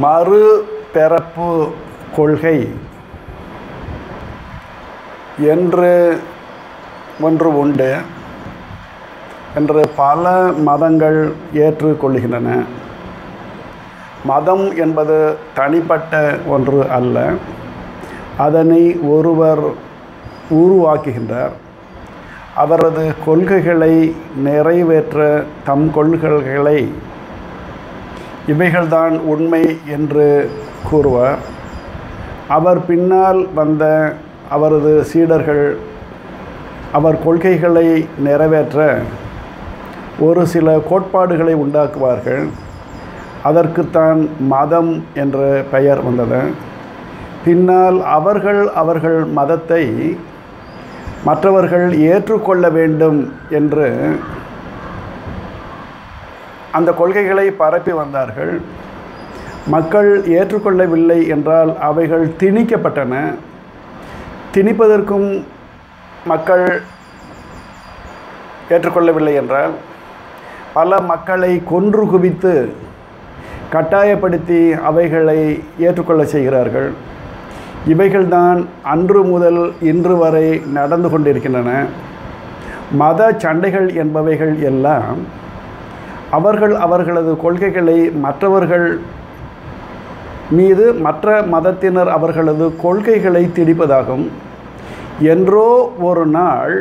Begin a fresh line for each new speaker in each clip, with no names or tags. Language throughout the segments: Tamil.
மறுபிறப்பு கொள்கை என்று ஒன்று உண்டு என்று பல மதங்கள் ஏற்றுக்கொள்கின்றன. மதம் என்பது தனிப்பட்ட ஒன்று அல்ல, அதனை ஒருவர் உருவாக்குகின்றார். அவரது கொள்கைகளை நிறைவேற்ற தம் கொள்கைகளை இவைகள்தான் உண்மை என்று கூறுவார். அவர் பின்னால் வந்த அவரது சீடர்கள் அவர் கொள்கைகளை நிறைவேற்ற ஒரு சில கோட்பாடுகளை உண்டாக்குவார்கள். அதற்குத்தான் மதம் என்ற பெயர் வந்தது. பின்னால் அவர்கள் மதத்தை மற்றவர்கள் ஏற்றுக்கொள்ள வேண்டும் என்று அந்த கொள்கைகளை பரப்பி வந்தார்கள். மக்கள் ஏற்றுக்கொள்ளவில்லை என்றால் அவைகள் திணிக்கப்பட்டன. திணிப்பதற்கும் மக்கள் ஏற்றுக்கொள்ளவில்லை என்றால் பல மக்களை கொன்று குவித்து கட்டாயப்படுத்தி அவைகளை ஏற்றுக்கொள்ள செய்கிறார்கள். இவைகள்தான் அன்று முதல் இன்று வரை நடந்து கொண்டிருக்கின்றன. மத சண்டைகள் என்பவைகள் எல்லாம் அவர்களது கொள்கைகளை மற்றவர்கள் மீது மற்ற மதத்தினர் அவர்களது கொள்கைகளை திணிப்பதாகும். என்றோ ஒரு நாள்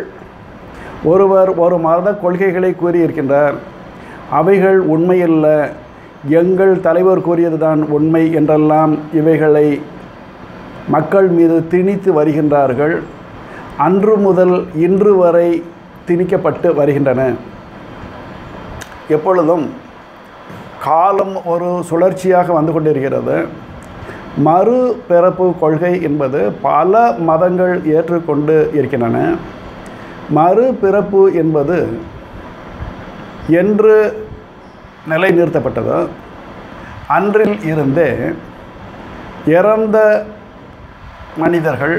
ஒருவர் ஒரு மத கொள்கைகளை கூறியிருக்கின்றார். அவைகள் உண்மையல்ல, எங்கள் தலைவர் கூறியது தான் உண்மை என்றெல்லாம் இவைகளை மக்கள் மீது திணித்து வருகின்றார்கள். அன்று முதல் இன்று வரை திணிக்கப்பட்டு வருகின்றன. எப்பொழுதும் காலம் ஒரு சுழற்சியாக வந்து கொண்டிருக்கிறது. மறுபிறப்பு கொள்கை என்பது பல மதங்கள் ஏற்றுக்கொண்டு இருக்கின்றன. மறுபிறப்பு என்பது என்று நிலைநிறுத்தப்பட்டது. அன்றில் இருந்தே இறந்த மனிதர்கள்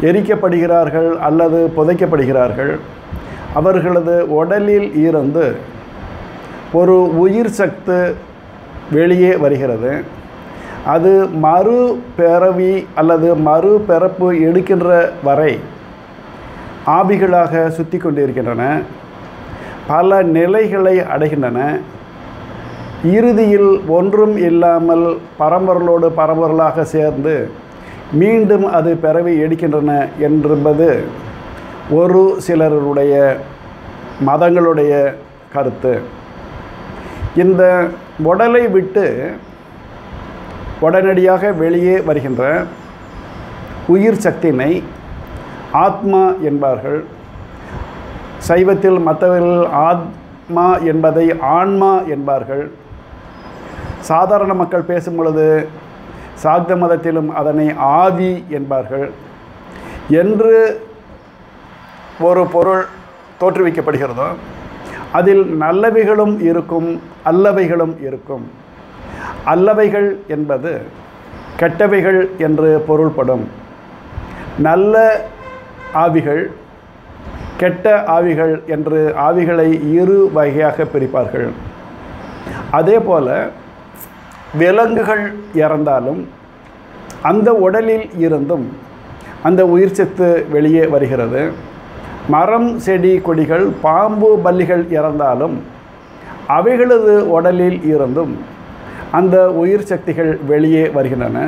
எரிக்கப்படுகிறார்கள் அல்லது புதைக்கப்படுகிறார்கள். அவர்களது உடலில் இருந்து ஒரு உயிர் சக்தி வெளியே வருகிறது. அது மறுபிறவி அல்லது மறுபிறப்பு எடுக்கின்ற வரை ஆவிகளாக சுற்றி கொண்டிருக்கின்றன. பல நிலைகளை அடைகின்றன. இறுதியில் ஒன்றும் இல்லாமல் பரம்பொருளோடு பரம்பொருளாக சேர்ந்து மீண்டும் அது பிறவி எடுக்கின்றன என்பது ஒரு சிலருடைய மதங்களுடைய கருத்து. இந்த உடலை விட்டு உடனடியாக வெளியே வருகின்ற உயிர் சக்தியினை ஆத்மா என்பார்கள். சைவத்தில் மற்றவர்கள் ஆத்மா என்பதை ஆன்மா என்பார்கள். சாதாரண மக்கள் பேசும் பொழுது சாக்த மதத்திலும் அதனை ஆவி என்பார்கள். என்று ஒரு பொருள் தோற்றுவிக்கப்படுகிறதோ அதில் நல்லவைகளும் இருக்கும், அல்லவைகளும் இருக்கும். அல்லவைகள் என்பது கெட்டவைகள் என்று பொருள்படும். நல்ல ஆவிகள், கெட்ட ஆவிகள் என்று ஆவிகளை இரு வகையாக பிரிப்பார்கள். அதே போல விலங்குகள் இறந்தாலும் அந்த உடலில் இருந்தும் அந்த உயிர் சத்து வெளியே வருகிறது. மரம், செடி, கொடிகள், பாம்பு, பல்லிகள் இறந்தாலும் அவைகளது உடலில் இருந்தும் அந்த உயிர் சக்திகள் வெளியே வருகின்றன.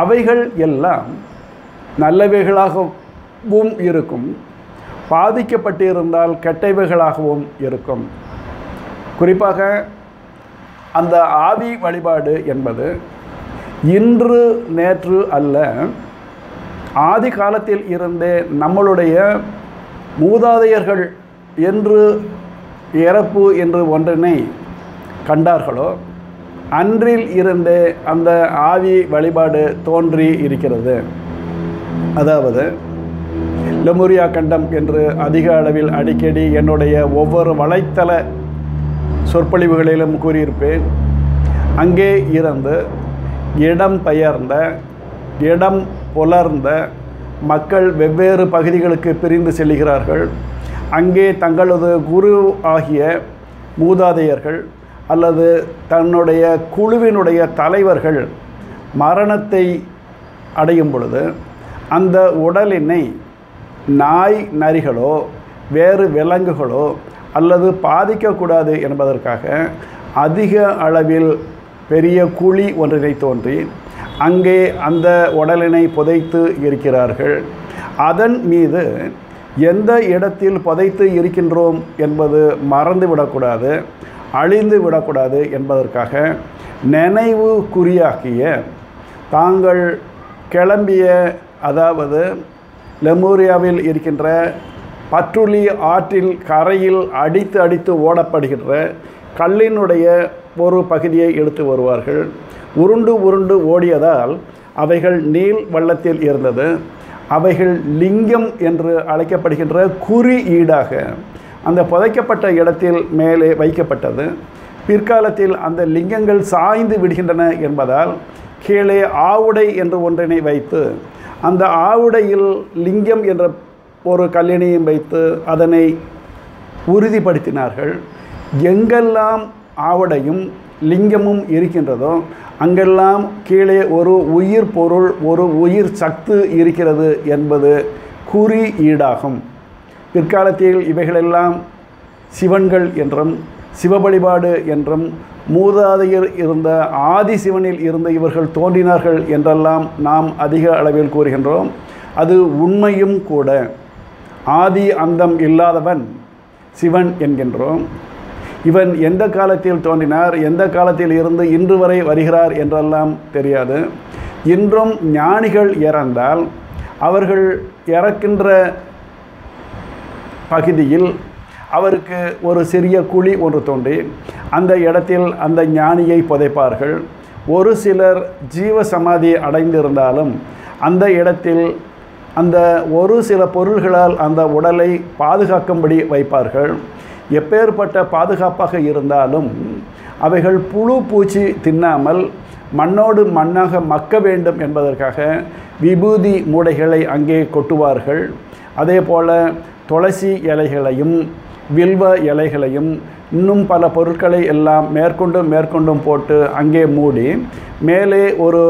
அவைகள் எல்லாம் நல்லவைகளாகவும் இருக்கும், பாதிக்கப்பட்டிருந்தால் கெட்டவைகளாகவும் இருக்கும். குறிப்பாக அந்த ஆவி வழிபாடு என்பது இன்று நேற்று அல்ல, ஆதி காலத்தில் இருந்தே நம்மளுடைய மூதாதையர்கள் என்று இறப்பு என்று ஒன்றினை கண்டார்களோ அன்றில் இருந்தே அந்த ஆவி வழிபாடு தோன்றி இருக்கிறது. அதாவது லெமுரியா கண்டம் என்று அதிக அளவில் அடிக்கடி என்னுடைய ஒவ்வொரு வலைத்தள சொற்பொழிவுகளிலும் கூறியிருப்பேன். அங்கே இருந்து இடம் பெயர்ந்த, இடம் புலர்ந்த மக்கள் வெவ்வேறு பகுதிகளுக்கு பிரிந்து செல்கிறார்கள். அங்கே தங்களது குரு ஆகிய மூதாதையர்கள் அல்லது தன்னுடைய குழுவினுடைய தலைவர்கள் மரணத்தை அடையும் பொழுது அந்த உடலினை நாய் நரிகளோ வேறு விலங்குகளோ அல்லது பாதிக்கக்கூடாது என்பதற்காக அதிக அளவில் பெரிய குழி ஒன்றினை தோன்றி அங்கே அந்த உடலினை புதைத்து இருக்கிறார்கள். அதன் மீது எந்த இடத்தில் புதைத்து இருக்கின்றோம் என்பது மறந்து விடக்கூடாது, அழிந்து விடக்கூடாது என்பதற்காக நினைவு குறியாக்கிய தாங்கள் கிளம்பிய, அதாவது லெமூரியாவில் இருக்கின்ற பற்றுளி ஆற்றில் கரையில் அடித்து ஓடப்படுகின்ற கல்லினுடைய ஒரு பகுதியை எடுத்து வருவார்கள். உருண்டு உருண்டு ஓடியதால் அவைகள் நீள் வள்ளத்தில் இருந்தது. அவைகள் லிங்கம் என்று அழைக்கப்படுகின்ற குறியீடாக அந்த புதைக்கப்பட்ட இடத்தில் மேலே வைக்கப்பட்டது. பிற்காலத்தில் அந்த லிங்கங்கள் சாய்ந்து விடுகின்றன என்பதால் கீழே ஆவுடை என்று ஒன்றினை வைத்து அந்த ஆவுடையில் லிங்கம் என்ற ஒரு கல்லினையும் வைத்து அதனை உறுதிப்படுத்தினார்கள். எங்கெல்லாம் ஆவுடையும் லிங்கமும் இருக்கின்றதோ அங்கெல்லாம் கீழே ஒரு உயிர் பொருள், ஒரு உயிர் சத்து இருக்கிறது என்பது குறியீடாகும். பிற்காலத்தில் இவைகளெல்லாம் சிவன்கள் என்றும் சிவ வழிபாடு என்றும் மூதாதையர் இருந்த ஆதி சிவனில் இருந்த இவர்கள் தோன்றினார்கள் என்றெல்லாம் நாம் அதிக அளவில் கூறுகின்றோம். அது உண்மையும் கூட. ஆதி அந்தம் இல்லாதவன் சிவன் என்கின்றோம். இவன் எந்த காலத்தில் தோன்றினார், எந்த காலத்தில் இருந்து இன்று வரை வருகிறார் என்றெல்லாம் தெரியாது. இன்றும் ஞானிகள் இறந்தால் அவர்கள் இறக்கின்ற பகுதியில் அவருக்கு ஒரு சிறிய குழி ஒன்று தோன்றி அந்த இடத்தில் அந்த ஞானியை புதைப்பார்கள். ஒரு சிலர் ஜீவ சமாதி அடைந்திருந்தாலும் அந்த இடத்தில் அந்த ஒரு சில பொருள்களால் அந்த உடலை பாதுகாக்கும்படி வைப்பார்கள். எப்பேற்பட்ட பாதுகாப்பாக இருந்தாலும் அவைகள் புழு பூச்சி தின்னாமல் மண்ணோடு மண்ணாக மக்க வேண்டும் என்பதற்காக விபூதி மூடைகளை அங்கே கொட்டுவார்கள். அதே போல் துளசி இலைகளையும் வில்வ இலைகளையும் இன்னும் பல பொருட்களை எல்லாம் மேற்கொண்டும் போட்டு அங்கே மூடி மேலே ஒரு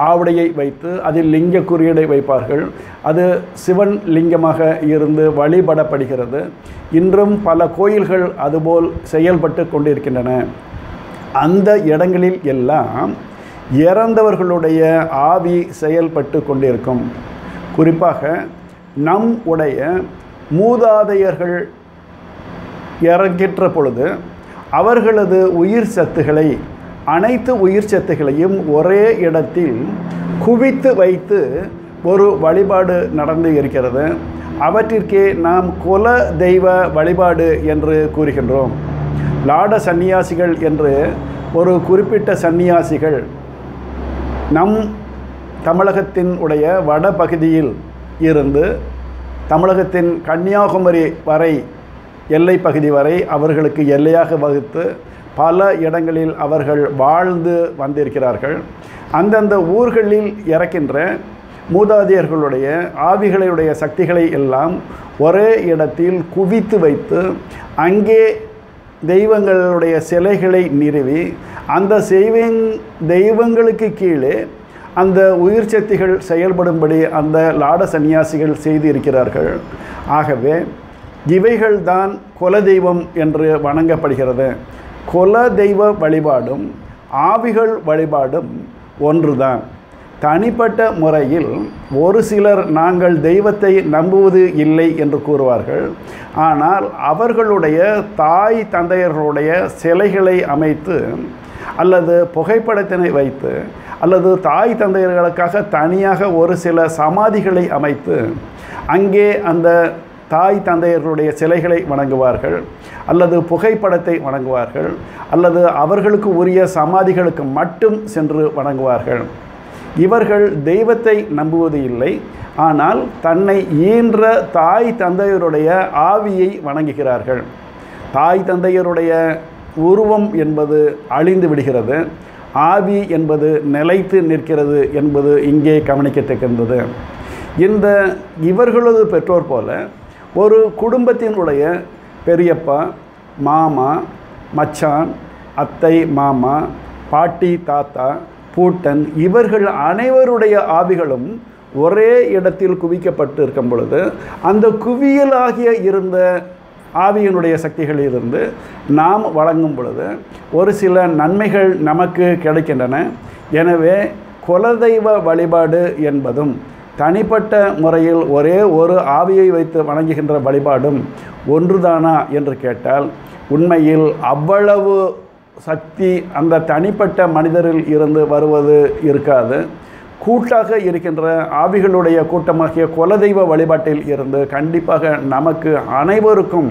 ஆவுடையை வைத்து அதில் லிங்க குறியீடை வைப்பார்கள். அது சிவன் லிங்கமாக இருந்து வழிபடப்படுகிறது. இன்றும் பல கோயில்கள் அதுபோல் செயல்பட்டு கொண்டிருக்கின்றன. அந்த இடங்களில் எல்லாம் இறந்தவர்களுடைய ஆவி செயல்பட்டு கொண்டிருக்கும். குறிப்பாக நம் உடைய மூதாதையர்கள் இறங்கின்ற பொழுது அவர்களது உயிர் சத்துக்களை, அனைத்து உயிர் சத்துக்களையும் ஒரே இடத்தில் குவித்து வைத்து ஒரு வழிபாடு நடந்து இருக்கிறது. அவற்றிற்கே நாம் குல தெய்வ வழிபாடு என்று கூறுகின்றோம். லாட சந்நியாசிகள் என்று ஒரு குறிப்பிட்ட சந்நியாசிகள் நம் தமிழகத்தின் உடைய வடபகுதியில் இருந்து தமிழகத்தின் கன்னியாகுமரி வரை எல்லை பகுதி வரை அவர்களுக்கு எல்லையாக வகுத்து பல இடங்களில் அவர்கள் வாழ்ந்து வந்திருக்கிறார்கள். அந்தந்த ஊர்களில் இறக்கின்ற மூதாதையர்களுடைய ஆவிகளுடைய சக்திகளை எல்லாம் ஒரே இடத்தில் குவித்து வைத்து அங்கே தெய்வங்களுடைய சிலைகளை நிறுவி அந்த தெய்வங்களுக்கு கீழே அந்த உயிர் சக்திகள் செயல்படும்படி அந்த லாட சந்நியாசிகள் செய்து இருக்கிறார்கள். ஆகவே இவைகள்தான் குலதெய்வம் என்று வணங்கப்படுகிறது. குல தெய்வ வழிபாடும் ஆவிகள் வழிபாடும் ஒன்றுதான். தனிப்பட்ட முறையில் ஒரு சிலர் நாங்கள் தெய்வத்தை நம்புவது இல்லை என்று கூறுவார்கள். ஆனால் அவர்களுடைய தாய் தந்தையர்களுடைய சிலைகளை அமைத்து அல்லது புகைப்படத்தினை வைத்து அல்லது தாய் தந்தையர்களுக்காக தனியாக ஒரு சில சமாதிகளை அமைத்து அங்கே அந்த தாய் தந்தையர்களுடைய சிலைகளை வணங்குவார்கள் அல்லது புகைப்படத்தை வணங்குவார்கள் அல்லது அவர்களுக்கு உரிய சமாதிகளுக்கு மட்டும் சென்று வணங்குவார்கள். இவர்கள் தெய்வத்தை நம்புவது இல்லை, ஆனால் தன்னை ஈன்ற தாய் தந்தையருடைய ஆவியை வணங்குகிறார்கள். தாய் தந்தையருடைய உருவம் என்பது அழிந்து விடுகிறது, ஆவி என்பது நிலைத்து நிற்கிறது என்பது இங்கே கவனிக்கத்தக்கின்றது. இவர்களது பெற்றோர் போல ஒரு குடும்பத்தினுடைய பெரியப்பா, மாமா, மச்சான் அத்தை மாமா, பாட்டி தாத்தா, பூட்டன் இவர்கள் அனைவருடைய ஆவிகளும் ஒரே இடத்தில் குவிக்கப்பட்டு இருக்கும் பொழுது அந்த குவியலாகிய இருந்த ஆவியினுடைய சக்திகளிலிருந்து நாம் வழங்கும் பொழுது ஒரு சில நன்மைகள் நமக்கு கிடைக்கின்றன. எனவே குலதெய்வ வழிபாடு என்பதும் தனிப்பட்ட முறையில் ஒரே ஒரு ஆவியை வைத்து வணங்குகின்ற வழிபாடும் ஒன்றுதானா என்று கேட்டால் உண்மையில் அவ்வளவு சக்தி அந்த தனிப்பட்ட மனிதரில் இருந்து வருவது இருக்காது. கூட்டாக இருக்கின்ற ஆவிகளுடைய கூட்டமாகிய குலதெய்வ வழிபாட்டில் இருந்து கண்டிப்பாக நமக்கு அனைவருக்கும்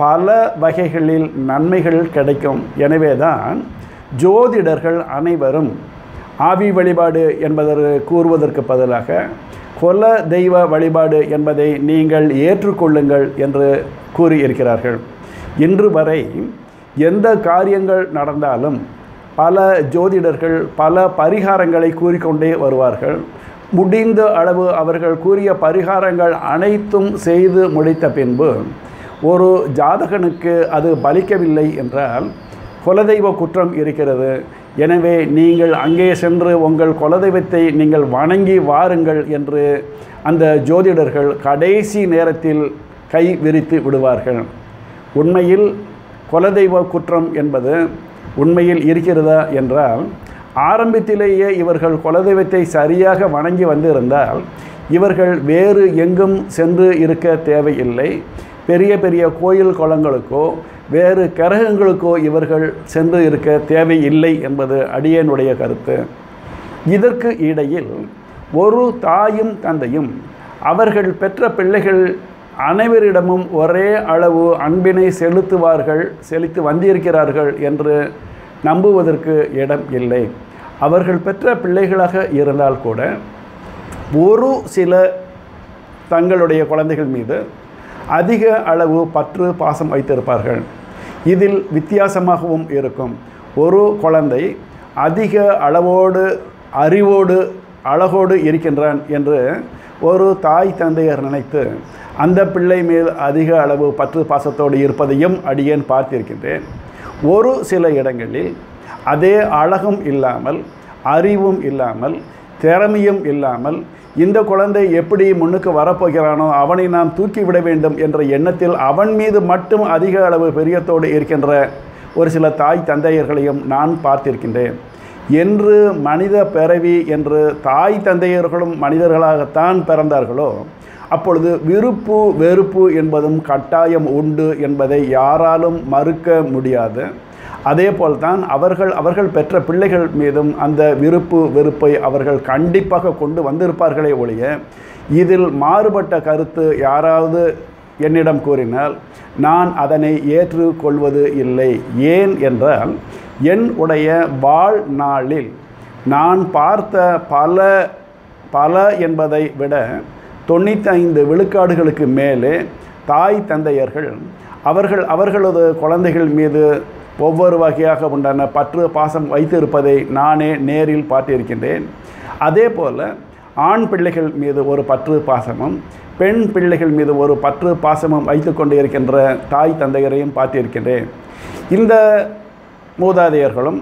பல வகைகளில் நன்மைகள் கிடைக்கும். எனவே தான் ஜோதிடர்கள் அனைவரும் ஆவி வழிபாடு என்பதை கூறுவதற்கு பதிலாக குல தெய்வ வழிபாடு என்பதை நீங்கள் ஏற்றுக்கொள்ளுங்கள் என்று கூறியிருக்கிறார்கள். இன்று வரை எந்த காரியங்கள் நடந்தாலும் பல ஜோதிடர்கள் பல பரிகாரங்களை கூறிக்கொண்டே வருவார்கள். முடிந்த அளவு அவர்கள் கூறிய பரிகாரங்கள் அனைத்தும் செய்து முடித்த பின்பு ஒரு ஜாதகனுக்கு அது பலிக்கவில்லை என்றால் குலதெய்வ குற்றம் இருக்கிறது. எனவே நீங்கள் அங்கே சென்று உங்கள் குலதெய்வத்தை நீங்கள் வணங்கி வாருங்கள் என்று அந்த ஜோதிடர்கள் கடைசி நேரத்தில் கை விரித்து விடுவார்கள். உண்மையில் குலதெய்வ குற்றம் என்பது உண்மையில் இருக்கிறதா என்றால் ஆரம்பத்திலேயே இவர்கள் குலதெய்வத்தை சரியாக வணங்கி வந்திருந்தால் இவர்கள் வேறு எங்கும் சென்று இருக்க தேவையில்லை. பெரிய பெரிய கோயில் குளங்களுக்கோ வேறு கிரகங்களுக்கோ இவர்கள் சென்று இருக்க தேவையில்லை என்பது அடியேனுடைய கருத்து. இதற்கு இடையில் ஒரு தாயும் தந்தையும் அவர்கள் பெற்ற பிள்ளைகள் அனைவரிடமும் ஒரே அளவு அன்பினை செலுத்தி வந்திருக்கிறார்கள் என்று நம்புவதற்கு இடம் இல்லை. அவர்கள் பெற்ற பிள்ளைகளாக இருந்தால் கூட ஒரு சில தங்களுடைய குழந்தைகள் மீது அதிக அளவு பற்று பாசம் வைத்திருப்பார்கள். இதில் வித்தியாசமாகவும் இருக்கும். ஒரு குழந்தை அதிக அளவோடு அறிவோடு அழகோடு இருக்கின்றான் என்று ஒரு தாய் தந்தையர் நினைத்து அந்த பிள்ளை மேல் அதிக அளவு பற்று பாசத்தோடு இருப்பதையும் அடியேன் பார்த்திருக்கின்றேன். ஒரு சில இடங்களில் அதே அழகும் இல்லாமல் அறிவும் இல்லாமல் திறமையும் இல்லாமல் இந்த குழந்தை எப்படி முன்னுக்கு வரப்போகிறானோ அவனை நாம் தூக்கிவிட வேண்டும் என்ற எண்ணத்தில் அவன் மீது மட்டும் அதிக அளவு பிரியத்தோடு இருக்கின்ற ஒரு சில தாய் தந்தையர்களையும் நான் பார்த்திருக்கின்றேன். என்று மனித பிறவி என்று தாய் தந்தையர்களும் மனிதர்களாகத்தான் பிறந்தார்களோ அப்பொழுது விருப்பு வெறுப்பு என்பதும் கட்டாயம் உண்டு என்பதை யாராலும் மறுக்க முடியாது. அதே போல்தான் அவர்கள் பெற்ற பிள்ளைகள் மீதும் அந்த விருப்பு வெறுப்பை அவர்கள் கண்டிப்பாக கொண்டு வந்திருப்பார்களே ஒழிய இதில் மாறுபட்ட கருத்து யாராவது என்னிடம் கூறினால் நான் அதனை ஏற்றுக்கொள்வது இல்லை. ஏன் என்றால் என் உடைய வாழ்நாளில் நான் பார்த்த பல என்பதை விட 95 விழுக்காடுகளுக்கு மேலே தாய் தந்தையர்கள் அவர்களது குழந்தைகள் மீது ஒவ்வொரு வகையாக உண்டான பற்று பாசம் வைத்திருப்பதை நானே நேரில் பார்த்திருக்கின்றேன். அதே போல் ஆண் பிள்ளைகள் மீது ஒரு பற்று பாசமும் பெண் பிள்ளைகள் மீது ஒரு பற்று பாசமும் வைத்து கொண்டு இருக்கின்ற தாய் தந்தையரையும் பார்த்திருக்கின்றேன். இந்த மூதாதையர்களும்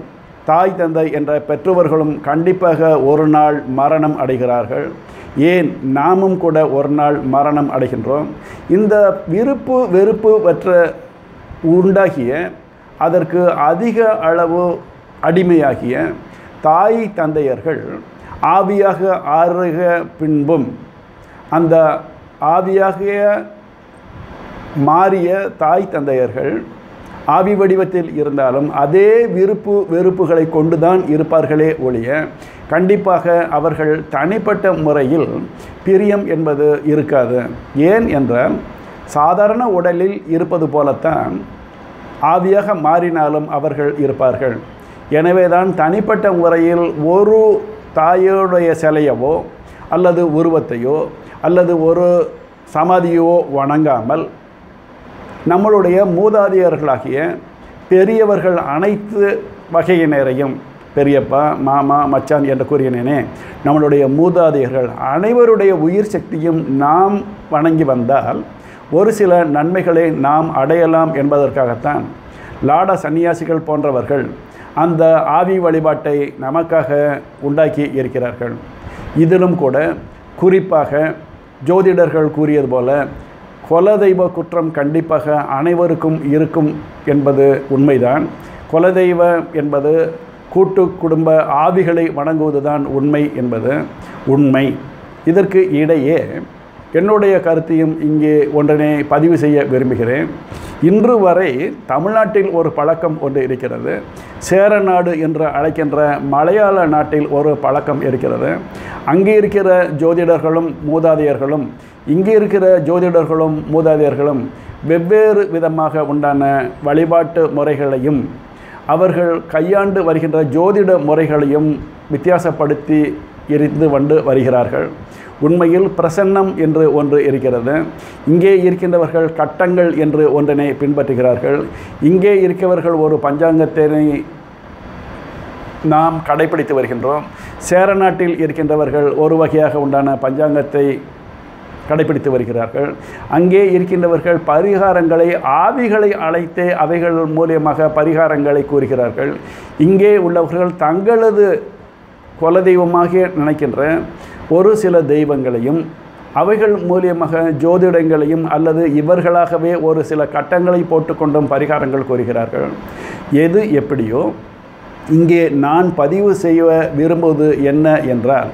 தாய் தந்தை என்ற பெற்றோர்களும் கண்டிப்பாக ஒரு நாள் மரணம் அடைகிறார்கள். ஏன் நாமும் கூட ஒரு நாள் மரணம் அடைகின்றோம். இந்த விருப்பு வெறுப்பு உண்டாகிய அதற்கு அதிக அளவு அடிமையாகிய தாய் தந்தையர்கள் ஆவியாக ஆறுக பின்பும் அந்த ஆவியாக மாறிய தாய் தந்தையர்கள் ஆவி வடிவத்தில் இருந்தாலும் அதே விருப்பு வெறுப்புகளை கொண்டுதான் இருப்பார்களே ஒழிய கண்டிப்பாக அவர்கள் தனிப்பட்ட முறையில் பிரியம் என்பது இருக்காது. ஏன் என்றால் சாதாரண உடலில் இருப்பது போலத்தான் ஆவியாக மாறினாலும் அவர்கள் இருப்பார்கள். எனவே தான் தனிப்பட்ட முறையில் ஒரு தாயோடைய சிலையவோ அல்லது உருவத்தையோ அல்லது ஒரு சமாதியோ வணங்காமல் நம்மளுடைய மூதாதையர்களாகிய பெரியவர்கள் அனைத்து வகையினரையும் பெரியப்பா மாமா மச்சான் என்று கூறினேனே நம்மளுடைய மூதாதையர்கள் அனைவருடைய உயிர் சக்தியும் நாம் வணங்கி வந்தால் ஒரு சில நன்மைகளை நாம் அடையலாம் என்பதற்காகத்தான் லாட சன்னியாசிகள் போன்றவர்கள் அந்த ஆவி வழிபாட்டை நமக்காக உண்டாக்கி இருக்கிறார்கள். இதிலும் கூட குறிப்பாக ஜோதிடர்கள் கூறியது போல குலதெய்வ குற்றம் கண்டிப்பாக அனைவருக்கும் இருக்கும் என்பது உண்மைதான். குலதெய்வம் என்பது கூட்டு குடும்ப ஆவிகளை வணங்குவதுதான் உண்மை என்பது உண்மை. இதற்கு இடையே என்னுடைய கருத்தையும் இங்கே ஒன்றனை பதிவு செய்ய விரும்புகிறேன். இன்று வரை தமிழ்நாட்டில் ஒரு பழக்கம் ஒன்று இருக்கிறது. சேரநாடு என்று அழைக்கின்ற மலையாள நாட்டில் ஒரு பழக்கம் இருக்கிறது. அங்கே இருக்கிற ஜோதிடர்களும் மூதாதையர்களும் இங்கே இருக்கிற ஜோதிடர்களும் மூதாதையர்களும் வெவ்வேறு விதமாக உண்டான வழிபாட்டு முறைகளையும் அவர்கள் கையாண்டு வருகின்ற ஜோதிட முறைகளையும் வித்தியாசப்படுத்தி இருந்து வந்து வருகிறார்கள். உண்மையில் பிரசன்னம் என்று ஒன்று இருக்கிறது. இங்கே இருக்கின்றவர்கள் கட்டங்கள் என்று ஒன்றினை பின்பற்றுகிறார்கள். இங்கே இருக்கவர்கள் ஒரு பஞ்சாங்கத்தினை நாம் கடைபிடித்து வருகின்றோம். சேரநாட்டில் இருக்கின்றவர்கள் ஒரு வகையாக உண்டான பஞ்சாங்கத்தை கடைபிடித்து வருகிறார்கள். அங்கே இருக்கின்றவர்கள் பரிகாரங்களை ஆவிகளை அழைத்தே அவைகள் மூலியமாக பரிகாரங்களை கூறுகிறார்கள். இங்கே உள்ளவர்கள் தங்களது குலதெய்வமாக நினைக்கின்ற ஒரு சில தெய்வங்களையும் அவைகள் மூலியமாக ஜோதிடங்களையும் அல்லது இவர்களாகவே ஒரு சில கட்டங்களை போட்டுக்கொண்டும் பரிகாரங்கள் கூறுகிறார்கள். எது எப்படியோ இங்கே நான் பதிவு செய்ய விரும்புவது என்ன என்றால்,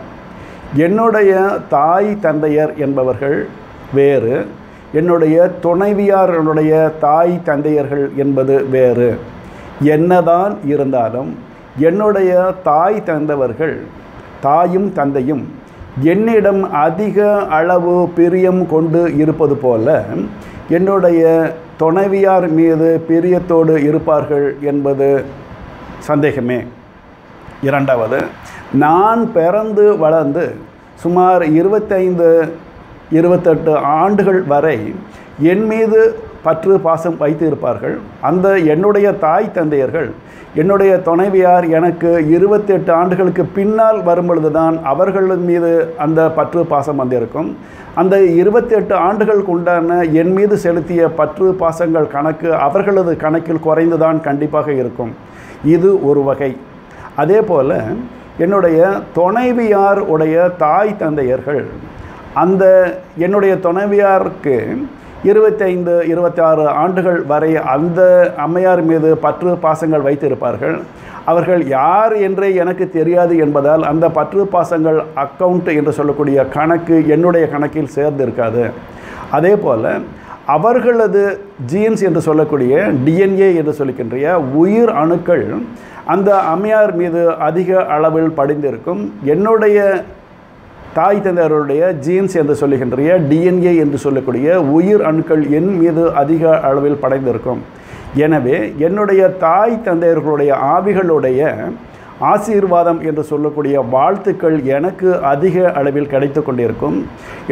என்னுடைய தாய் தந்தையர் என்பவர்கள் வேறு, என்னுடைய துணைவியாருடைய தாய் தந்தையர்கள் என்பது வேறு. என்னதான் இருந்தாலும் என்னுடைய தாய் தந்தவர்கள் தாயும் தந்தையும் என்னிடம் அதிக அளவு பிரியம் கொண்டு இருப்பது போல என்னுடைய துணைவியார் மீது பிரியத்தோடு இருப்பார்கள் என்பது சந்தேகமே. இரண்டாவது, நான் பிறந்து வளர்ந்து சுமார் 25-28 ஆண்டுகள் வரை என் மீது பற்று பாசம் வைத்து இருப்பார்கள். அந்த என்னுடைய தாய் தந்தையர்கள் என்னுடைய துணைவியார் எனக்கு 28 ஆண்டுகளுக்கு பின்னால் வரும்பொழுது தான் அவர்களின் மீது அந்த பற்று பாசம் வந்திருக்கும். அந்த 28 ஆண்டுகளுக்கு உண்டான என் மீது செலுத்திய பற்று பாசங்கள் கணக்கு அவர்களது கணக்கில் குறைந்துதான் கண்டிப்பாக இருக்கும். இது ஒரு வகை. அதே போல் என்னுடைய துணைவியார் உடைய தாய் தந்தையர்கள் அந்த என்னுடைய துணைவியாருக்கு 25-26 ஆண்டுகள் வரை அந்த அம்மையார் மீது பற்று பாசங்கள் வைத்திருப்பார்கள். அவர்கள் யார் என்றே எனக்கு தெரியாது என்பதால் அந்த பற்று பாசங்கள் அக்கவுண்ட் என்று சொல்லக்கூடிய கணக்கு என்னுடைய கணக்கில் சேர்ந்திருக்காது. அதே போல் அவர்களது ஜீன்ஸ் என்று சொல்லக்கூடிய டிஎன்ஏ என்று சொல்லிக்கின்ற உயிர் அணுக்கள் அந்த அம்மையார் மீது அதிக அளவில் படிந்திருக்கும். என்னுடைய தாய் தந்தையருடைய ஜீன்ஸ் என்று சொல்லுகின்ற டிஎன்ஏ என்று சொல்லக்கூடிய உயிர் அணுக்கள் என் மீது அதிக அளவில் படைந்திருக்கும். எனவே என்னுடைய தாய் தந்தையர்களுடைய ஆவிகளுடைய ஆசீர்வாதம் என்று சொல்லக்கூடிய வாழ்த்துக்கள் எனக்கு அதிக அளவில் கிடைத்து கொண்டிருக்கும்.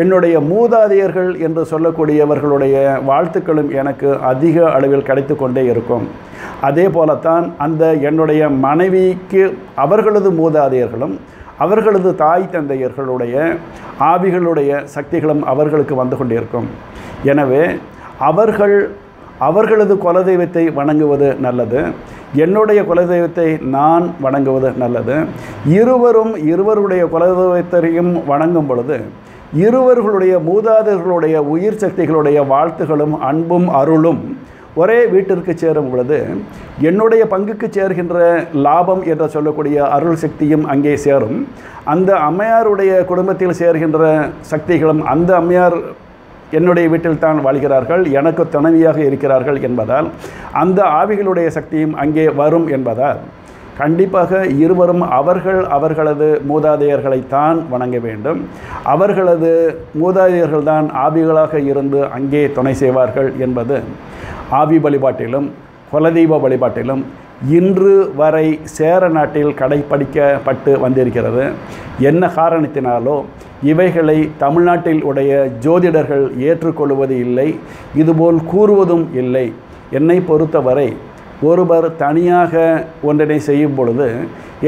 என்னுடைய மூதாதையர்கள் என்று சொல்லக்கூடியவர்களுடைய வாழ்த்துக்களும் எனக்கு அதிக அளவில் கிடைத்து கொண்டே இருக்கும். அதே போலத்தான் அந்த என்னுடைய மனைவிக்கு அவர்களது மூதாதையர்களும் அவர்களது தாய் தந்தையர்களுடைய ஆவிகளுடைய சக்திகளும் அவர்களுக்கு வந்து கொண்டிருக்கும். எனவே அவர்களது குலதெய்வத்தை வணங்குவது நல்லது. என்னுடைய குலதெய்வத்தை நான் வணங்குவது நல்லது. இருவருடைய குலதெய்வத்தையும் வணங்கும் பொழுது இருவர்களுடைய மூதாதையர்களுடைய உயிர் சக்திகளுடைய வாழ்த்துகளும் அன்பும் அருளும் ஒரே வீட்டிற்கு சேரும் பொழுது என்னுடைய பங்குக்கு சேர்கின்ற லாபம் என்று சொல்லக்கூடிய அருள் சக்தியும் அங்கே சேரும். அந்த அம்மையாருடைய குடும்பத்தில் சேர்கின்ற சக்திகளும் அந்த அம்மையார் என்னுடைய வீட்டில் தான் வாழ்கிறார்கள், எனக்கு துணைவியாக இருக்கிறார்கள் என்பதால் அந்த ஆவிகளுடைய சக்தியும் அங்கே வரும் என்பதால் கண்டிப்பாக இருவரும் அவர்களது மூதாதையர்களைத்தான் வணங்க வேண்டும். அவர்களது மூதாதையர்கள் தான் ஆவிகளாக இருந்து அங்கே துணை செய்வார்கள் என்பது ஆவி வழிபாட்டிலும் குலதெய்வ வழிபாட்டிலும் இன்று வரை சேர நாட்டில் கடைப்பிடிக்கப்பட்டு வந்திருக்கிறது. என்ன காரணத்தினாலோ இவைகளை தமிழ்நாட்டில் உடைய ஜோதிடர்கள் ஏற்றுக்கொள்வது இல்லை, இதுபோல் கூறுவதும் இல்லை. என்னை பொறுத்தவரை ஒருவர் தனியாக ஒன்றினை செய்யும் பொழுது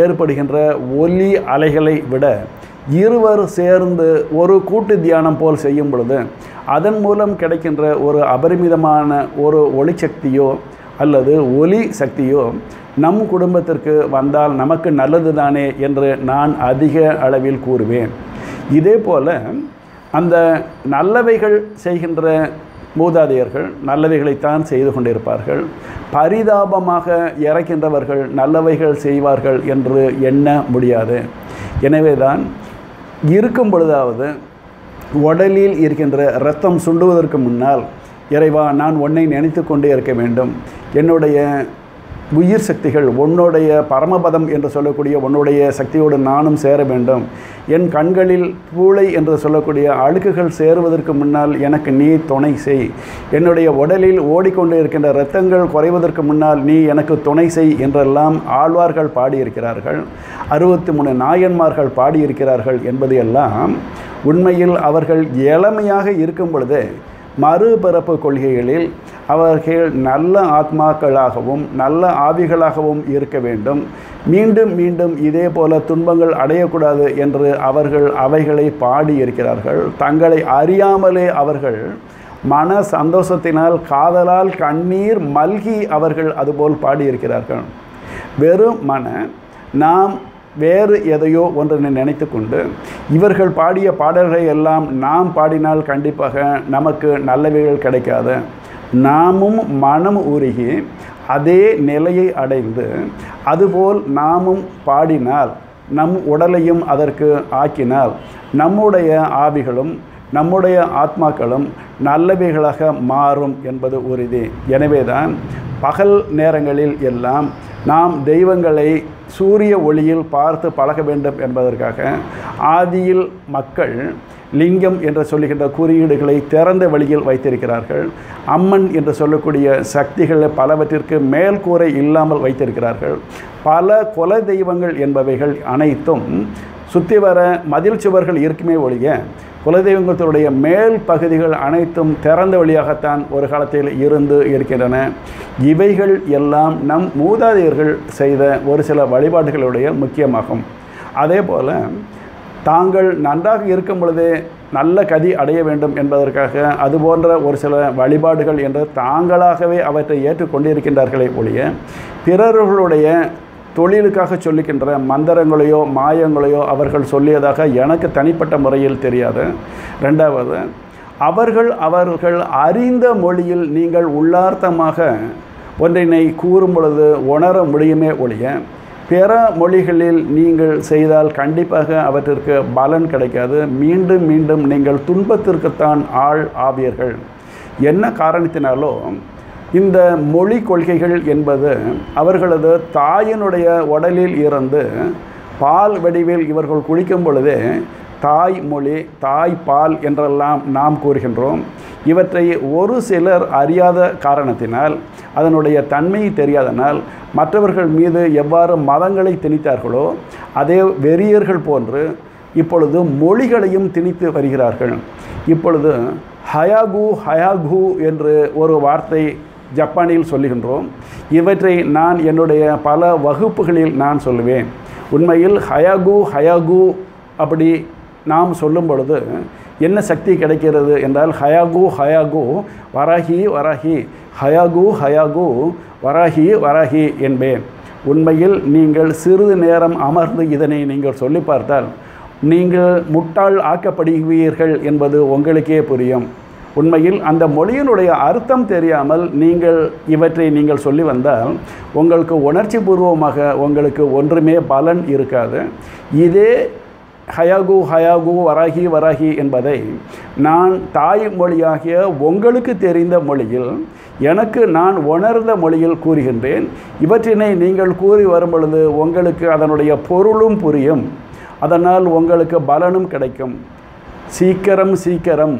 ஏற்படுகின்ற ஒலி அலைகளை விட இருவர் சேர்ந்து ஒரு கூட்டு தியானம் போல் செய்யும் பொழுது அதன் மூலம் கிடைக்கின்ற ஒரு அபரிமிதமான ஒரு ஒளிசக்தியோ அல்லது ஒலி சக்தியோ நம் குடும்பத்திற்கு வந்தால் நமக்கு நல்லது தானே என்று நான் அதிக அளவில் கூறுவேன். இதே போல் அந்த நல்லவைகள் செய்கின்ற மூதாதையர்கள் நல்லவைகளைத்தான் செய்து கொண்டிருப்பார்கள். பரிதாபமாக இறக்கின்றவர்கள் நல்லவைகள் செய்வார்கள் என்று எண்ண முடியாது. எனவே தான் இருக்கும் பொழுதாவது உடலில் இருக்கின்ற இரத்தம் சுண்டுவதற்கு முன்னால், இறைவா, நான் உன்னை நினைத்து கொண்டே இருக்க வேண்டும், என்னுடைய உயிர் சக்திகள் உன்னுடைய பரமபதம் என்று சொல்லக்கூடிய உன்னுடைய சக்தியோடு நானும் சேர வேண்டும், என் கண்களில் பூளை என்று சொல்லக்கூடிய அழுக்குகள் சேருவதற்கு முன்னால் எனக்கு நீ துணை செய், என்னுடைய உடலில் ஓடிக்கொண்டு இருக்கின்ற இரத்தங்கள் குறைவதற்கு முன்னால் நீ எனக்கு துணை செய் என்றெல்லாம் ஆழ்வார்கள் பாடியிருக்கிறார்கள். 63 நாயன்மார்கள் பாடியிருக்கிறார்கள் என்பது எல்லாம் உண்மையில் அவர்கள் இளமையாக இருக்கும் பொழுதே மறுபிறப்பு கொள்கைகளில் அவர்கள் நல்ல ஆத்மாக்களாகவும் நல்ல ஆவிகளாகவும் இருக்க வேண்டும், மீண்டும் மீண்டும் இதே போல துன்பங்கள் அடையக்கூடாது என்று அவர்கள் அவைகளை பாடியிருக்கிறார்கள். தங்களை அறியாமலே அவர்கள் மன சந்தோஷத்தினால் காதலால் கண்ணீர் மல்கி அவர்கள் அதுபோல் பாடியிருக்கிறார்கள். வெறும் நாம் வேறு எதையோ ஒன்றை நினைத்து கொண்டு இவர்கள் பாடிய பாடல்களை எல்லாம் நாம் பாடினால் கண்டிப்பாக நமக்கு நல்லவைகள் கிடைக்காது. நாமும் மனம் உருகி அதே நிலையை அடைந்து அதுபோல் நாமும் பாடினால், நம் உடலையும் அதற்கு ஆக்கினால் நம்முடைய ஆவிகளும் நம்முடைய ஆத்மாக்களும் நல்லவைகளாக மாறும் என்பது உறுதி. எனவே தான் பகல் நேரங்களில் எல்லாம் நாம் தெய்வங்களை சூரிய ஒளியில் பார்த்து பழக வேண்டும் என்பதற்காக ஆதியில் மக்கள் லிங்கம் என்று சொல்லுகின்ற குறியீடுகளை திறந்த வழியில் வைத்திருக்கிறார்கள். அம்மன் என்று சொல்லக்கூடிய சக்திகள் பலவற்றிற்கு மேல்கூரை இல்லாமல் வைத்திருக்கிறார்கள். பல குல தெய்வங்கள் என்பவைகள் அனைத்தும் சுற்றி வர மதில் சுவர்கள் இருக்குமே ஒழிய குலதெய்வங்களுடைய மேல் பகுதிகள் அனைத்தும் திறந்த வழியாகத்தான் ஒரு காலத்தில் இருந்து இருக்கின்றன. இவைகள் எல்லாம் நம் மூதாதையர்கள் செய்த ஒரு சில வழிபாடுகளுடைய முக்கியமாகும். அதே போல் தாங்கள் நன்றாக இருக்கும் பொழுதே நல்ல கதி அடைய வேண்டும் என்பதற்காக அதுபோன்ற ஒரு சில வழிபாடுகள் என்று தாங்களாகவே அவற்றை ஏற்றுக்கொண்டிருக்கின்றார்களே ஒழிய பிறர்களுடைய தொழிலுக்காக சொல்லிக்கின்ற மந்திரங்களையோ மாயங்களையோ அவர்கள் சொல்லியதாக எனக்கு தனிப்பட்ட முறையில் தெரியாது. ரெண்டாவது, அவர்கள் அறிந்த மொழியில் நீங்கள் உள்ளார்த்தமாக ஒன்றினை கூறும் பொழுது உணர முடியுமே ஒழிய பிற மொழிகளில் நீங்கள் செய்தால் கண்டிப்பாக அவற்றிற்கு பலன் கிடைக்காது. மீண்டும் மீண்டும் நீங்கள் துன்பத்திற்குத்தான் ஆள் ஆவீர்கள். என்ன காரணத்தினாலோ இந்த மொழி கொள்கைகள் என்பது அவர்களது தாயினுடைய உடலில் இருந்து பால் வடிவில் இவர்கள் குடிக்கும் பொழுதே தாய் மொழி, தாய் பால் என்றெல்லாம் நாம் கூறுகின்றோம். இவற்றை ஒரு சிலர் அறியாத காரணத்தினால், அதனுடைய தன்மை தெரியாதனால் மற்றவர்கள் மீது எவ்வாறு மதங்களை திணித்தார்களோ அதே வெறியர்கள் போன்று இப்பொழுது மொழிகளையும் திணித்து வருகிறார்கள். இப்பொழுது ஹயாகு என்று ஒரு வார்த்தை ஜப்பானில் சொல்லுகின்றோம். இவற்றை நான் என்னுடைய பல வகுப்புகளில் நான் சொல்லுவேன். உண்மையில் ஹயாகு அப்படி நாம் சொல்லும் பொழுது என்ன சக்தி கிடைக்கிறது என்றால் ஹயாகு வராகி ஹயாகு வராகி என்பேன். உண்மையில் நீங்கள் சிறிது நேரம் அமர்ந்து இதனை நீங்கள் சொல்லி பார்த்தால் நீங்கள் முட்டாள் ஆக்கப்படுவீர்கள் என்பது உங்களுக்கே புரியும். உண்மையில் அந்த மொழியினுடைய அர்த்தம் தெரியாமல் இவற்றை நீங்கள் சொல்லி வந்தால் உங்களுக்கு உணர்ச்சி பூர்வமாக உங்களுக்கு ஒன்றுமே பலன் இருக்காது. இதே ஹயாகு வராகி என்பதை நான் தாய் மொழியாகிய உங்களுக்கு தெரிந்த மொழியில் எனக்கு நான் உணர்ந்த மொழியில் கூறுகின்றேன். இவற்றினை நீங்கள் கூறி வரும் பொழுது உங்களுக்கு அதனுடைய பொருளும் புரியும், அதனால் உங்களுக்கு பலனும் கிடைக்கும். சீக்கிரம்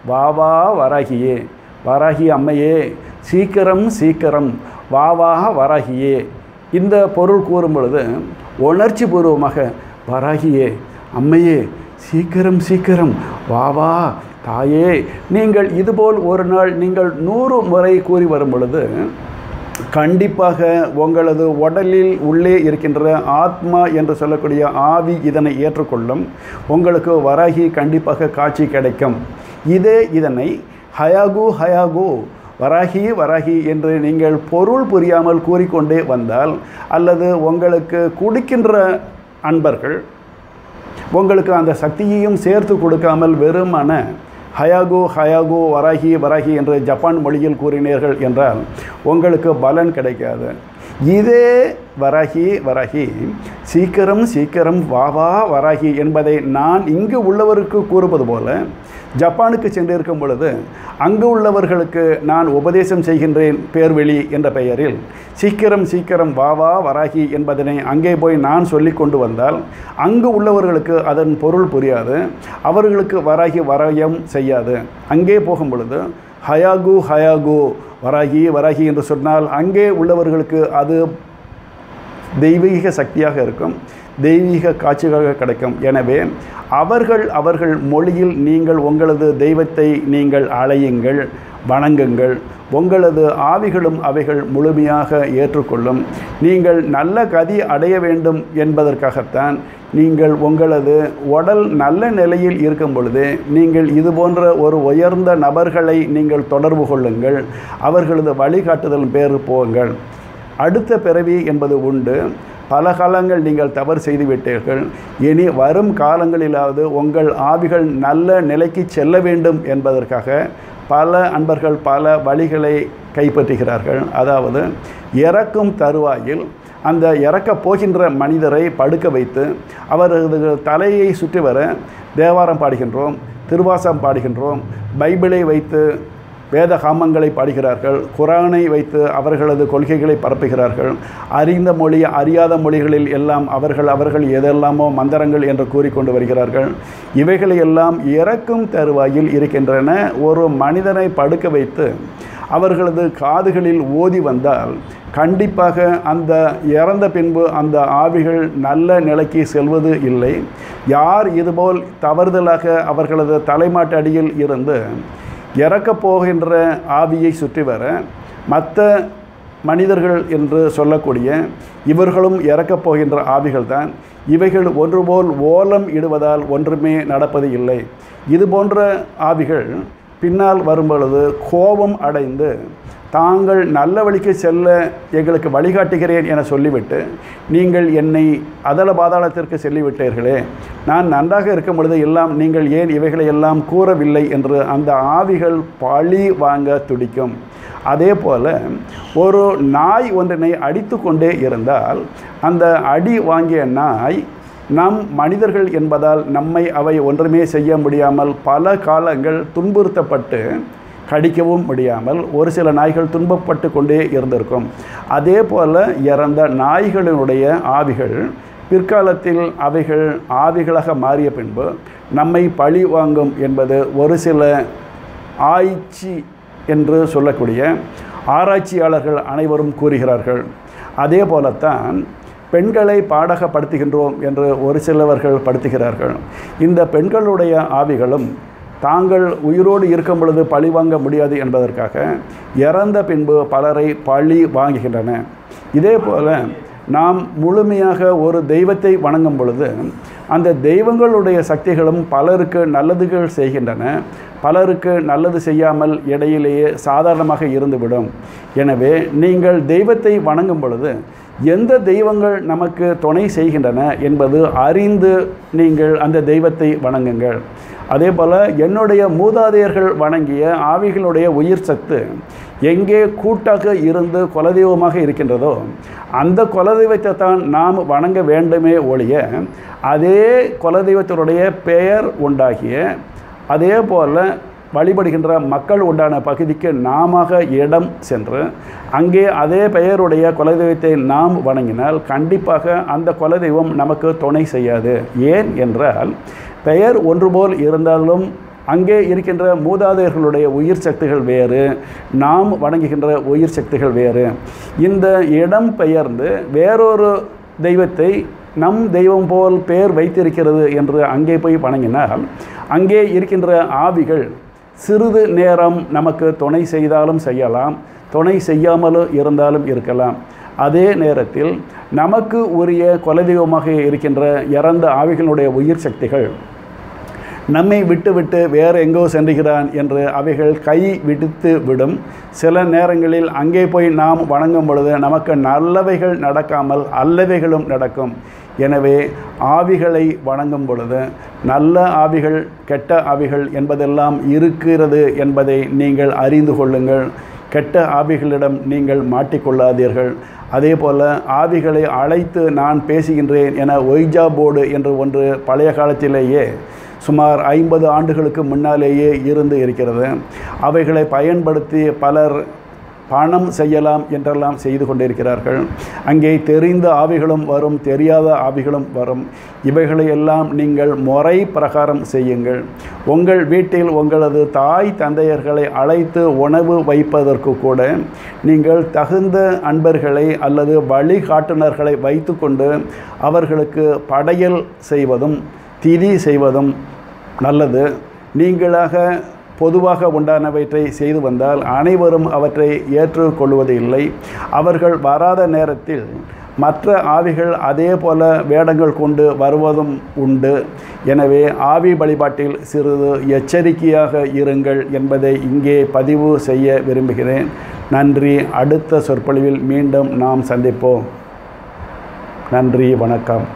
வாவா வராகி அம்மையே, சீக்கிரம் வாவா வராகியே, இந்த பொருள் கூறும் பொழுது உணர்ச்சி பூர்வமாக வராகியே அம்மையே, சீக்கிரம் வாவா தாயே, நீங்கள் இதுபோல் ஒரு நாள் நீங்கள் 100 முறை கூறி வரும் பொழுது கண்டிப்பாக உங்களது உடலில் உள்ளே இருக்கின்ற ஆத்மா என்று சொல்லக்கூடிய ஆவி இதனை ஏற்றுக்கொள்ளும். உங்களுக்கு வராகி கண்டிப்பாக காட்சி கிடைக்கும். இதனை ஹயாகு வராகி வராகி என்று நீங்கள் பொருள் புரியாமல் கூறிக்கொண்டே வந்தால், அல்லது உங்களுக்கு குடிக்கின்ற அன்பர்கள் உங்களுக்கு அந்த சக்தியையும் சேர்த்து கொடுக்காமல் வெறுமான ஹயாகோ ஹயாகோ வராகி வராகி என்று ஜப்பான் மொழியில் கூறினீர்கள் என்றால் உங்களுக்கு பலன் கிடைக்காது. இதே வராகி வராகி சீக்கிரம் சீக்கிரம் வா வா வராகி என்பதை நான் இங்கு உள்ளவருக்கு கூறுவது போல ஜப்பானுக்கு சென்றிருக்கும் பொழுது அங்கு உள்ளவர்களுக்கு நான் உபதேசம் செய்கின்றேன் பேர்வெளி என்ற பெயரில் சீக்கிரம் சீக்கிரம் வா வா வராகி என்பதனை அங்கே போய் நான் சொல்லி கொண்டு வந்தால் அங்கு உள்ளவர்களுக்கு அதன் பொருள் புரியாது, அவர்களுக்கு வராகி வராயம் செய்யாது. அங்கே போகும் பொழுது ஹயாகு ஹயாகு வராகி வராகி என்று சொன்னால் அங்கே உள்ளவர்களுக்கு அது தெய்வீக சக்தியாக இருக்கும், தெய்வீக காட்சியாக கிடைக்கும். எனவே அவர்கள் மொழியில் நீங்கள் உங்களது தெய்வத்தை நீங்கள் அழையுங்கள், வணங்குங்கள். உங்களது ஆவிகளும் அவைகள் முழுமையாக ஏற்றுக்கொள்ளும். நீங்கள் நல்ல கதி அடைய வேண்டும் என்பதற்காகத்தான் நீங்கள் உங்களது உடல் நல்ல நிலையில் இருக்கும் பொழுது நீங்கள் இது போன்ற ஒரு உயர்ந்த நபர்களை நீங்கள் தொடர்பு கொள்ளுங்கள், அவர்களது வழிகாட்டுதல் பேர் போங்கள். அடுத்த பிறவி என்பது உண்டு. பல காலங்கள் நீங்கள் தவறு செய்துவிட்டீர்கள். இனி வரும் காலங்களிலாவது உங்கள் ஆவிகள் நல்ல நிலைக்கு செல்ல வேண்டும் என்பதற்காக பல அன்பர்கள் பல வழிகளை கைப்பற்றுகிறார்கள். அதாவது இறக்கும் தருவாயில் அந்த இறக்கப் போகின்ற மனிதரை படுக்க வைத்து அவரது தலையை சுற்றி வர தேவாரம் பாடுகின்றோம், திருவாசம் பாடுகின்றோம், பைபிளை வைத்து வேத காமங்களை பாடுகிறார்கள், குரானை வைத்து அவர்களது கொள்கைகளை பரப்புகிறார்கள். அறிந்த மொழி அறியாத மொழிகளில் எல்லாம் அவர்கள் எதெல்லாமோ மந்திரங்கள் என்று கூறிக்கொண்டு வருகிறார்கள். இவைகளை எல்லாம் இறக்கும் தருவாயில் இருக்கின்றன. ஒரு மனிதனை படுக்க வைத்து அவர்களது காதுகளில் ஓதி வந்தால் கண்டிப்பாக அந்த இறந்த பின்பு அந்த ஆவிகள் நல்ல நிலைக்கு செல்வது இல்லை. யார் இதுபோல் தவறுதலாக அவர்களது தலைமாட்டு அடியில் இருந்து இறக்கப் போகின்ற ஆவியை சுற்றி வர மற்ற மனிதர்கள் என்று சொல்லக்கூடிய இவர்களும் இறக்கப் போகின்ற ஆவிகள்தான். இவைகள் ஒன்றுபோல் ஓலம் இடுவதால் ஒன்றுமே நடப்பது இல்லை. இது போன்ற ஆவிகள் பின்னால் வரும்பொழுது கோபம் அடைந்து தாங்கள் நல்ல வழிக்கு செல்ல எங்களுக்கு வழிகாட்டுகிறேன் என சொல்லிவிட்டு நீங்கள் என்னை அதல பாதாளத்திற்கு சொல்லிவிட்டீர்களே, நான் நன்றாக இருக்கும் பொழுது எல்லாம் நீங்கள் ஏன் இவைகளை எல்லாம் கூறவில்லை என்று அந்த ஆவிகள் பழி வாங்க துடிக்கும். அதே போல் ஒரு நாய் ஒன்றினை அடித்து கொண்டே இருந்தால் அந்த அடி வாங்கிய நாய் நம் மனிதர்கள் என்பதால் நம்மை அவை ஒன்றுமே செய்ய முடியாமல் பல காலங்கள் துன்புறுத்தப்பட்டு கடிக்கவும் முடியாமல் ஒரு சில நாய்கள் துன்பப்பட்டு கொண்டே இருந்திருக்கும். அதே போல் இறந்த நாய்களினுடைய ஆவிகள் பிற்காலத்தில் அவைகள் ஆவிகளாக மாறிய பின்பு நம்மை பழி வாங்கும் என்பது ஒரு சில ஆய்ச்சி என்று சொல்லக்கூடிய ஆராய்ச்சியாளர்கள் அனைவரும் கூறுகிறார்கள். அதே போலத்தான் பெண்களை பாடகப்படுத்துகின்றோம் என்று ஒரு சிலவர்கள் படுத்துகிறார்கள். இந்த பெண்களுடைய ஆவிகளும் தாங்கள் உயிரோடு இருக்கும் பொழுது பழி வாங்க முடியாது என்பதற்காக இறந்த பின்பு பலரை பழி வாங்குகின்றன. இதே போல் நாம் முழுமையாக ஒரு தெய்வத்தை வணங்கும் பொழுது அந்த தெய்வங்களுடைய சக்திகளும் பலருக்கு நல்லதுகள் செய்கின்றன, பலருக்கு நல்லது செய்யாமல் இடையிலேயே சாதாரணமாக இருந்துவிடும். எனவே நீங்கள் தெய்வத்தை வணங்கும் பொழுது எந்த தெய்வங்கள் நமக்கு துணை செய்கின்றன என்பது அறிந்து நீங்கள் அந்த தெய்வத்தை வணங்குங்கள். அதே போல் என்னுடைய மூதாதையர்கள் வணங்கிய ஆவிகளுடைய உயிர் சத்து எங்கே கூட்டாக இருந்து குலதெய்வமாக இருக்கின்றதோ அந்த குலதெய்வத்தை தான் நாம் வணங்க வேண்டுமே ஒழிய அதே குலதெய்வத்தினுடைய பெயர் உண்டாகிய அதே போல் வழிபடுகின்ற மக்கள் உண்டான பகுதிக்கு நாம இடம் சென்று அங்கே அதே பெயருடைய குலதெய்வத்தை நாம் வணங்கினால் கண்டிப்பாக அந்த குலதெய்வம் நமக்கு துணை செய்யாது. ஏன் என்றால் பெயர் ஒன்று போல் இருந்தாலும் அங்கே இருக்கின்ற மூதாதையர்களுடைய உயிர் சக்திகள் வேறு, நாம் வணங்குகின்ற உயிர் சக்திகள் வேறு. இந்த இடம் பெயர்ந்து வேறொரு தெய்வத்தை நம் தெய்வம் போல் பெயர் வைத்திருக்கிறது என்று அங்கே போய் வணங்கினால் அங்கே இருக்கின்ற ஆவிகள் சிறிது நேரம் நமக்கு துணை செய்தாலும் செய்யலாம், துணை செய்யாமலும் இருந்தாலும் இருக்கலாம். அதே நேரத்தில் நமக்கு உரிய குலதெய்வமாக இருக்கின்ற இறந்த ஆவிகளுடைய உயிர் சக்திகள் நம்மை விட்டு வேறு எங்கோ சென்றுகிறான் என்று அவைகள் கை விடுத்து விடும். சில நேரங்களில் அங்கே போய் நாம் வணங்கும் பொழுது நமக்கு நல்லவைகள் நடக்காமல் அல்லவைகளும் நடக்கும். எனவே ஆவிகளை வணங்கும் பொழுது நல்ல ஆவிகள் கெட்ட ஆவிகள் என்பதெல்லாம் இருக்கிறது என்பதை நீங்கள் அறிந்து கொள்ளுங்கள். கெட்ட ஆவிகளிடம் நீங்கள் மாட்டிக்கொள்ளாதீர்கள். அதே போல் ஆவிகளை அழைத்து நான் பேசுகின்றேன் என ஒய்ஜா போர்டு என்று ஒன்று பழைய காலத்திலேயே சுமார் 50 ஆண்டுகளுக்கு முன்னாலேயே இருந்து இருக்கிறது. அவைகளை பயன்படுத்தி பலர் பணம் செய்யலாம் என்றெல்லாம் செய்து கொண்டிருக்கிறார்கள். அங்கே தெரிந்த ஆவிகளும் வரும், தெரியாத ஆவிகளும் வரும். இவைகளையெல்லாம் நீங்கள் முறை பிரகாரம் செய்யுங்கள். உங்கள் வீட்டில் உங்களது தாய் தந்தையர்களை அழைத்து உணவு வைப்பதற்கு கூட நீங்கள் தகுந்த அன்பர்களை அல்லது வழிகாட்டுனர்களை வைத்து கொண்டு அவர்களுக்கு படையல் செய்வதும் திதி செய்வதும் நல்லது. நீங்களாக பொதுவாக உண்டானவற்றை செய்து வந்தால் அனைவரும் அவற்றை ஏற்றுக்கொள்வது இல்லை. அவர்கள் வராத நேரத்தில் மற்ற ஆவிகள் அதே போல வேடங்கள் கொண்டு வருவதும் உண்டு. எனவே ஆவி வழிபாட்டில் சிறிது எச்சரிக்கையாக இருங்கள் என்பதை இங்கே பதிவு செய்ய விரும்புகிறேன். நன்றி. அடுத்த சொற்பொழிவில் மீண்டும் நாம் சந்திப்போம். நன்றி, வணக்கம்.